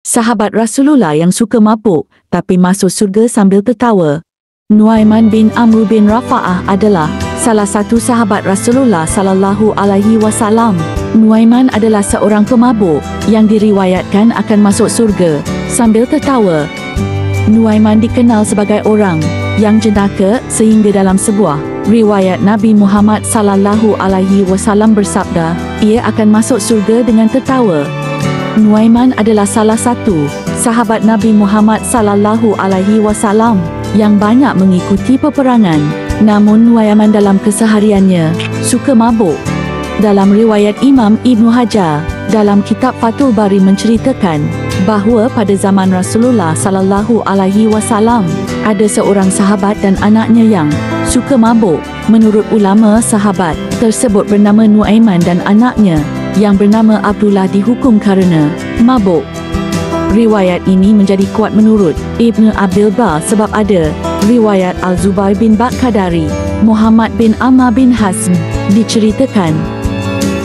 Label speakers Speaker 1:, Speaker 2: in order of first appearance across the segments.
Speaker 1: Sahabat Rasulullah yang suka mabuk tapi masuk surga sambil tertawa. Nuaiman bin Amr bin Rafa'ah adalah salah satu sahabat Rasulullah sallallahu alaihi wasallam. Nuaiman adalah seorang pemabuk yang diriwayatkan akan masuk surga sambil tertawa. Nuaiman dikenal sebagai orang yang jenaka sehingga dalam sebuah riwayat Nabi Muhammad sallallahu alaihi wasallam bersabda, ia akan masuk surga dengan tertawa. Nuaiman adalah salah satu sahabat Nabi Muhammad sallallahu alaihi wasallam yang banyak mengikuti peperangan. Namun Nuaiman dalam kesehariannya suka mabuk. Dalam riwayat Imam Ibn Hajar dalam kitab Fathul Bari menceritakan bahawa pada zaman Rasulullah sallallahu alaihi wasallam ada seorang sahabat dan anaknya yang suka mabuk. Menurut ulama, sahabat tersebut bernama Nuaiman dan anaknya yang bernama Abdullah dihukum kerana mabuk. Riwayat ini menjadi kuat menurut Ibn Abdul Bar sebab ada riwayat Al-Zubair bin Bakkar dari Muhammad bin Amr bin Hazm. Diceritakan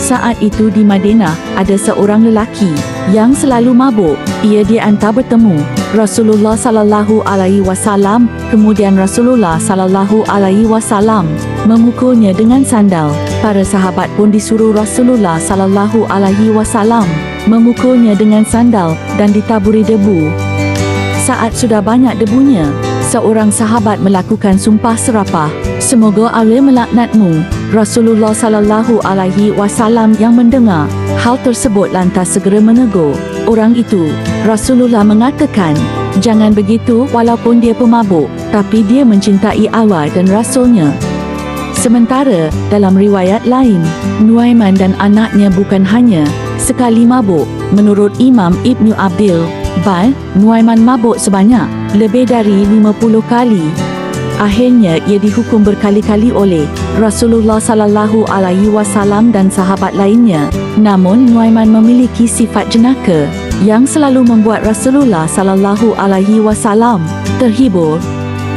Speaker 1: saat itu di Madinah ada seorang lelaki yang selalu mabuk. Ia dihantar bertemu Rasulullah sallallahu alaihi wasallam. Kemudian Rasulullah sallallahu alaihi wasallam memukulnya dengan sandal. Para sahabat pun disuruh Rasulullah sallallahu alaihi wasallam memukulnya dengan sandal dan ditaburi debu. Saat sudah banyak debunya, seorang sahabat melakukan sumpah serapah, semoga Allah melaknatmu. Rasulullah sallallahu alaihi wasallam yang mendengar hal tersebut lantas segera menegur orang itu. Rasulullah mengatakan, jangan begitu, walaupun dia pemabuk, tapi dia mencintai Allah dan Rasulnya. Sementara dalam riwayat lain, Nuaiman dan anaknya bukan hanya sekali mabuk. Menurut Imam Ibn Abdul Bar, Nuaiman mabuk sebanyak lebih dari 50 kali. Akhirnya ia dihukum berkali-kali oleh Rasulullah sallallahu alaihi wasallam dan sahabat lainnya. Namun Nuaiman memiliki sifat jenaka yang selalu membuat Rasulullah sallallahu alaihi wasallam terhibur.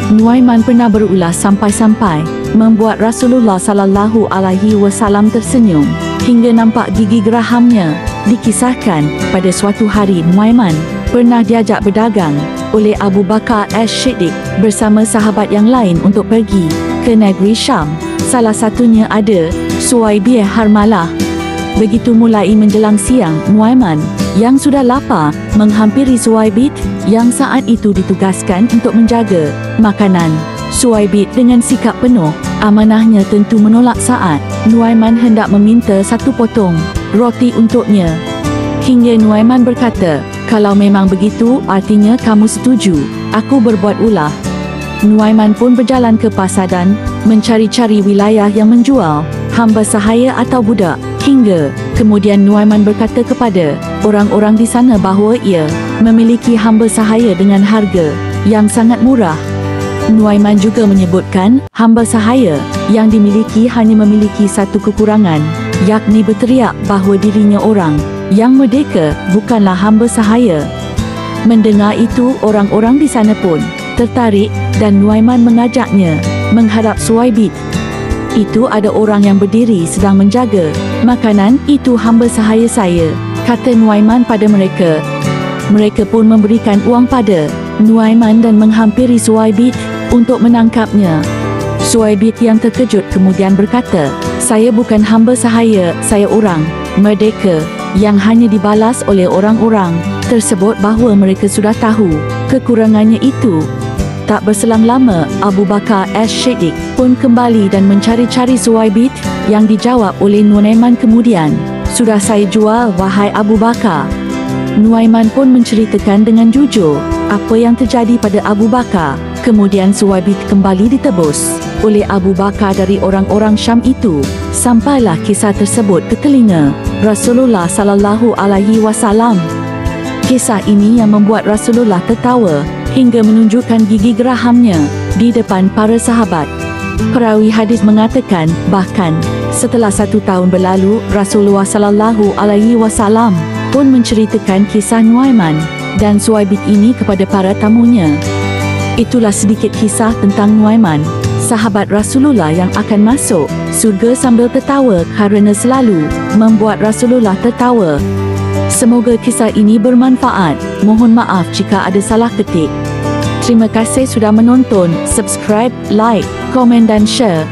Speaker 1: Nuaiman pernah berulah sampai-sampai membuat Rasulullah sallallahu alaihi wasallam tersenyum hingga nampak gigi gerahamnya. Dikisahkan pada suatu hari Nuaiman pernah diajak berdagang oleh Abu Bakar As-Siddiq bersama sahabat yang lain untuk pergi ke negeri Syam. Salah satunya ada Suwaibiyah Harmalah. Begitu mulai menjelang siang, Nuaiman yang sudah lapar menghampiri Suwaibit yang saat itu ditugaskan untuk menjaga makanan. Suwaibit dengan sikap penuh amanahnya tentu menolak saat Nuaiman hendak meminta satu potong roti untuknya. Hingga Nuaiman berkata, kalau memang begitu, artinya kamu setuju aku berbuat ulah. Nuaiman pun berjalan ke pasar dan mencari-cari wilayah yang menjual hamba sahaya atau budak. Hingga kemudian Nuaiman berkata kepada orang-orang di sana bahawa ia memiliki hamba sahaya dengan harga yang sangat murah. Nuaiman juga menyebutkan hamba sahaya yang dimiliki hanya memiliki satu kekurangan, yakni berteriak bahawa dirinya orang yang merdeka, bukanlah hamba sahaya. Mendengar itu, orang-orang di sana pun tertarik dan Nuaiman mengajaknya menghadap Suwaibit. Itu ada orang yang berdiri sedang menjaga makanan. Itu hamba sahaya saya, kata Nuaiman pada mereka. Mereka pun memberikan uang pada Nuaiman dan menghampiri Suwaibit untuk menangkapnya. Suwaibit yang terkejut kemudian berkata, saya bukan hamba sahaya, saya orang merdeka. Yang hanya dibalas oleh orang-orang tersebut bahawa mereka sudah tahu kekurangannya itu. Tak berselang lama, Abu Bakar As-Siddiq pun kembali dan mencari-cari Suwaibit yang dijawab oleh Nuaiman kemudian, sudah saya jual, wahai Abu Bakar. Nuaiman pun menceritakan dengan jujur apa yang terjadi pada Abu Bakar. Kemudian Suwaibit kembali ditebus oleh Abu Bakar dari orang-orang Syam itu. Sampailah kisah tersebut ke telinga Rasulullah sallallahu alaihi wasallam. Kisah ini yang membuat Rasulullah tertawa hingga menunjukkan gigi gerahamnya di depan para sahabat. Perawi hadis mengatakan, bahkan setelah 1 tahun berlalu, Rasulullah sallallahu alaihi wasallam pun menceritakan kisah Nuaiman dan Suwaibit ini kepada para tamunya. Itulah sedikit kisah tentang Nuaiman, sahabat Rasulullah yang akan masuk surga sambil tertawa kerana selalu membuat Rasulullah tertawa. Semoga kisah ini bermanfaat. Mohon maaf jika ada salah ketik. Terima kasih sudah menonton. Subscribe, like, komen dan share.